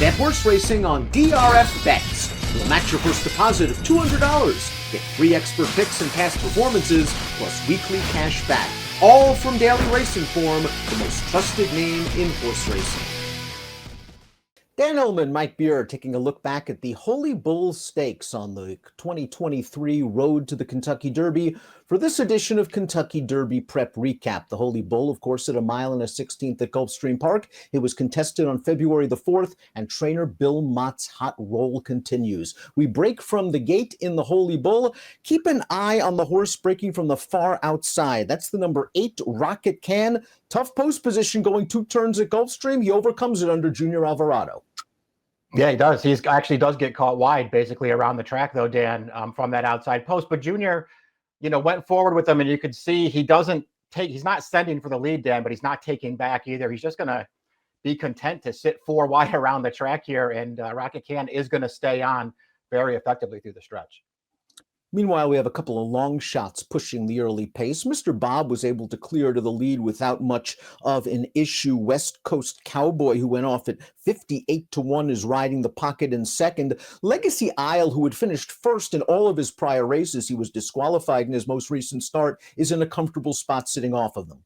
Bet horse racing on DRF Bets. We'll match your first deposit of $200. Get free expert picks and past performances, plus weekly cash back. All from Daily Racing Form, the most trusted name in horse racing. Dan Illman, Mike Beer, taking a look back at the Holy Bull Stakes on the 2023 Road to the Kentucky Derby for this edition of Kentucky Derby Prep Recap. The Holy Bull, of course, at 1 1/16 at Gulfstream Park. It was contested on February the 4th, and trainer Bill Mott's hot roll continues. We break from the gate in the Holy Bull. Keep an eye on the horse breaking from the far outside. That's the number 8, Rocket Can. Tough post position going 2 turns at Gulfstream. He overcomes it under Junior Alvarado. Yeah, he does. He actually does get caught wide, basically around the track, though, Dan, from that outside post. But Junior, went forward with him, and you could see he's not sending for the lead, Dan, but he's not taking back either. He's just going to be content to sit 4 wide around the track here, and Rocket Can is going to stay on very effectively through the stretch. Meanwhile, we have a couple of long shots pushing the early pace. Mr. Bob was able to clear to the lead without much of an issue. West Coast Cowboy, who went off at 58-1, is riding the pocket in second. Legacy Isle, who had finished first in all of his prior races, he was disqualified in his most recent start, is in a comfortable spot sitting off of them.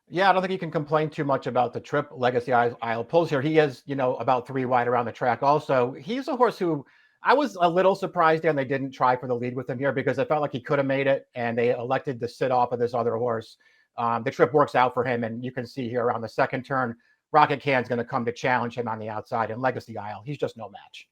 Yeah, I don't think you can complain too much about the trip Legacy Isle pulls here. He is, about 3 wide around the track also. He's a horse who I was a little surprised, Dan, they didn't try for the lead with him here, because I felt like he could have made it, and they elected to sit off of this other horse. The trip works out for him, and you can see here around the second turn, Rocket Can's going to come to challenge him on the outside, and Legacy Isle, he's just no match.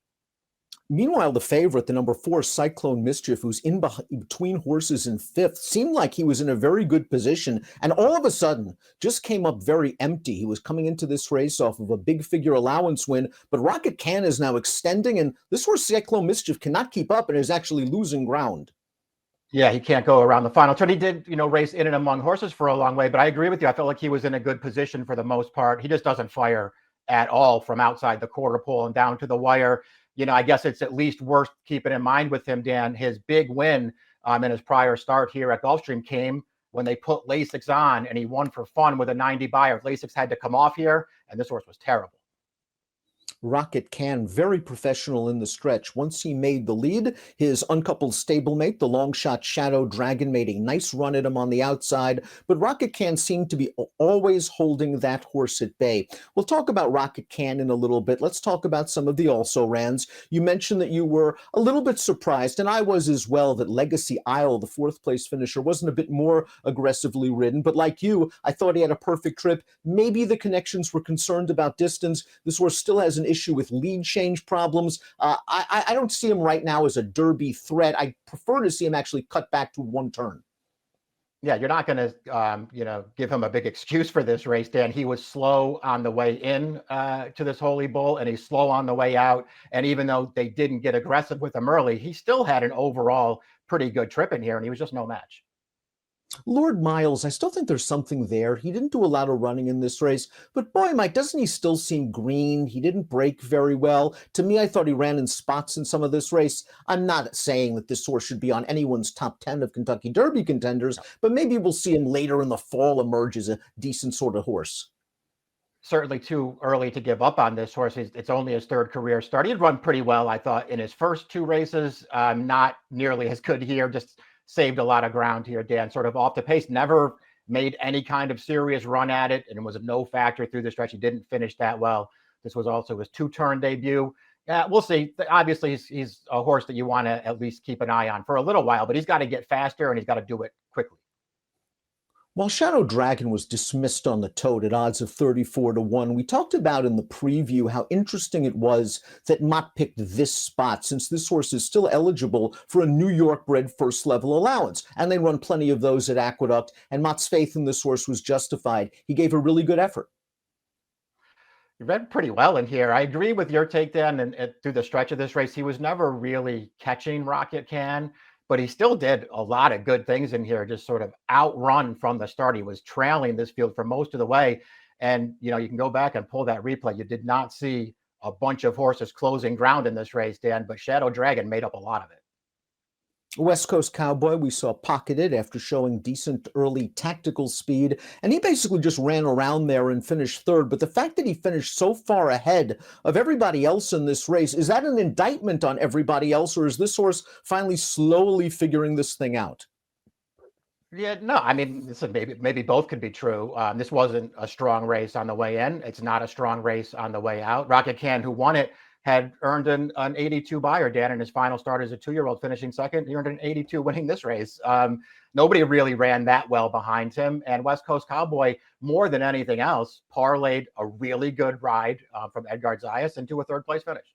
Meanwhile, the favorite, the number 4, Cyclone Mischief, who's in between horses in 5th, seemed like he was in a very good position, and all of a sudden just came up very empty. He was coming into this race off of a big figure allowance win, but Rocket Can is now extending, and this horse, Cyclone Mischief, cannot keep up and is actually losing ground. Yeah, he can't go around the final turn. He did, race in and among horses for a long way, but I agree with you. I felt like he was in a good position for the most part. He just doesn't fire at all from outside the quarter pole and down to the wire. I guess it's at least worth keeping in mind with him, Dan. His big win in his prior start here at Gulfstream came when they put Lasix on, and he won for fun with a 90 buyer. Lasix had to come off here, and this horse was terrible. Rocket Can, very professional in the stretch. Once he made the lead, his uncoupled stablemate, the long shot Shadow Dragon, made a nice run at him on the outside, but Rocket Can seemed to be always holding that horse at bay. We'll talk about Rocket Can in a little bit. Let's talk about some of the also-rans. You mentioned that you were a little bit surprised, and I was as well, that Legacy Isle, the 4th place finisher, wasn't a bit more aggressively ridden, but like you, I thought he had a perfect trip. Maybe the connections were concerned about distance. This horse still has an issue with lead change problems. I don't see him right now as a Derby threat. I prefer to see him actually cut back to 1 turn. Yeah, you're not going to, give him a big excuse for this race, Dan. He was slow on the way in to this Holy Bull, and he's slow on the way out. And even though they didn't get aggressive with him early, he still had an overall pretty good trip in here, and he was just no match. Lord Miles, I still think there's something there. He didn't do a lot of running in this race, but boy, Mike, doesn't he still seem green? He didn't break very well. To me, I thought he ran in spots in some of this race. I'm not saying that this horse should be on anyone's top 10 of Kentucky Derby contenders, but maybe we'll see him later in the fall emerge as a decent sort of horse. Certainly too early to give up on this horse. It's only his 3rd career start. He'd run pretty well, I thought, in his first 2 races. Not nearly as good here, just saved a lot of ground here, Dan, sort of off the pace, never made any kind of serious run at it, and it was a no factor through the stretch. He didn't finish that well. This was also his 2-turn debut. Yeah, we'll see. Obviously, he's a horse that you want to at least keep an eye on for a little while, but he's got to get faster, and he's got to do it quickly. While Shadow Dragon was dismissed on the tote at odds of 34-1, we talked about in the preview how interesting it was that Mott picked this spot, since this horse is still eligible for a New York-bred first-level allowance, and they run plenty of those at Aqueduct, and Mott's faith in this horse was justified. He gave a really good effort. He read pretty well in here. I agree with your take, Dan, and through the stretch of this race, he was never really catching Rocket Can, but he still did a lot of good things in here, just sort of outrun from the start. He was trailing this field for most of the way. And, you can go back and pull that replay. You did not see a bunch of horses closing ground in this race, Dan, but Shadow Dragon made up a lot of it. West Coast Cowboy, we saw pocketed after showing decent early tactical speed, and he basically just ran around there and finished third. But the fact that he finished so far ahead of everybody else in this race, is that an indictment on everybody else, or is this horse finally slowly figuring this thing out? Yeah, no, I mean, listen, maybe both could be true. This wasn't a strong race on the way in. It's not a strong race on the way out. Rocket Can, who won it, had earned an 82 buyer, Dan, in his final start as a 2-year-old, finishing second. He earned an 82 winning this race. Nobody really ran that well behind him. And West Coast Cowboy, more than anything else, parlayed a really good ride from Edgar Zayas into a third place finish.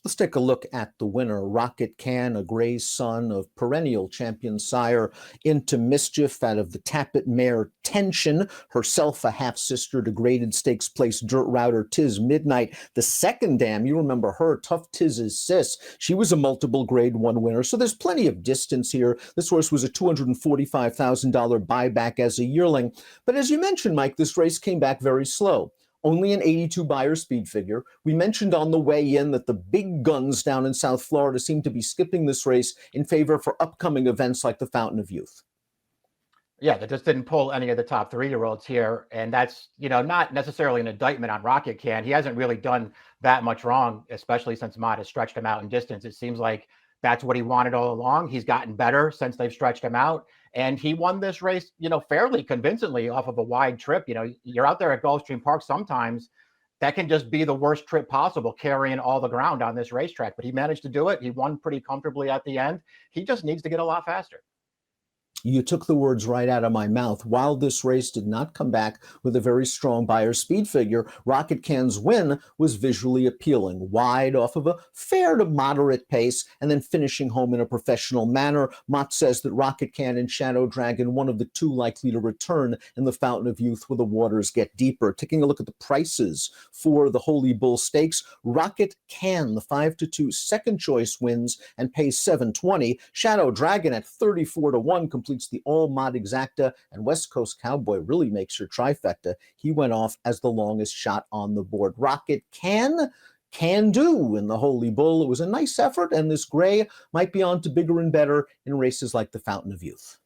Let's take a look at the winner. Rocket Can, a gray son of perennial champion sire Into Mischief out of the Tappet mare Tension, herself a half-sister to graded stakes place dirt router Tiz Midnight. The second dam, you remember her, Tough Tiz's sis. She was a multiple grade 1 winner, so there's plenty of distance here. This horse was a $245,000 buyback as a yearling. But as you mentioned, Mike, this race came back very slow. Only an 82 buyer speed figure. We mentioned on the way in that the big guns down in South Florida seem to be skipping this race in favor for upcoming events like the Fountain of Youth. Yeah, that just didn't pull any of the top 3-year-olds here. And that's, not necessarily an indictment on Rocket Can. He hasn't really done that much wrong, especially since Mott has stretched him out in distance. It seems like that's what he wanted all along. He's gotten better since they've stretched him out. And he won this race, fairly convincingly off of a wide trip. You're out there at Gulfstream Park sometimes. That can just be the worst trip possible, carrying all the ground on this racetrack. But he managed to do it. He won pretty comfortably at the end. He just needs to get a lot faster. You took the words right out of my mouth. While this race did not come back with a very strong buyer speed figure, Rocket Can's win was visually appealing, wide off of a fair to moderate pace, and then finishing home in a professional manner. Mott says that Rocket Can and Shadow Dragon, one of the two likely to return in the Fountain of Youth where the waters get deeper. Taking a look at the prices for the Holy Bull Stakes, Rocket Can, the 5-2 second choice, wins and pays $720. Shadow Dragon at 34-1 completes the all-mod exacta, and West Coast Cowboy really makes your trifecta. He went off as the longest shot on the board. Rocket can do in the Holy Bull. It was a nice effort, and this gray might be on to bigger and better in races like the Fountain of Youth.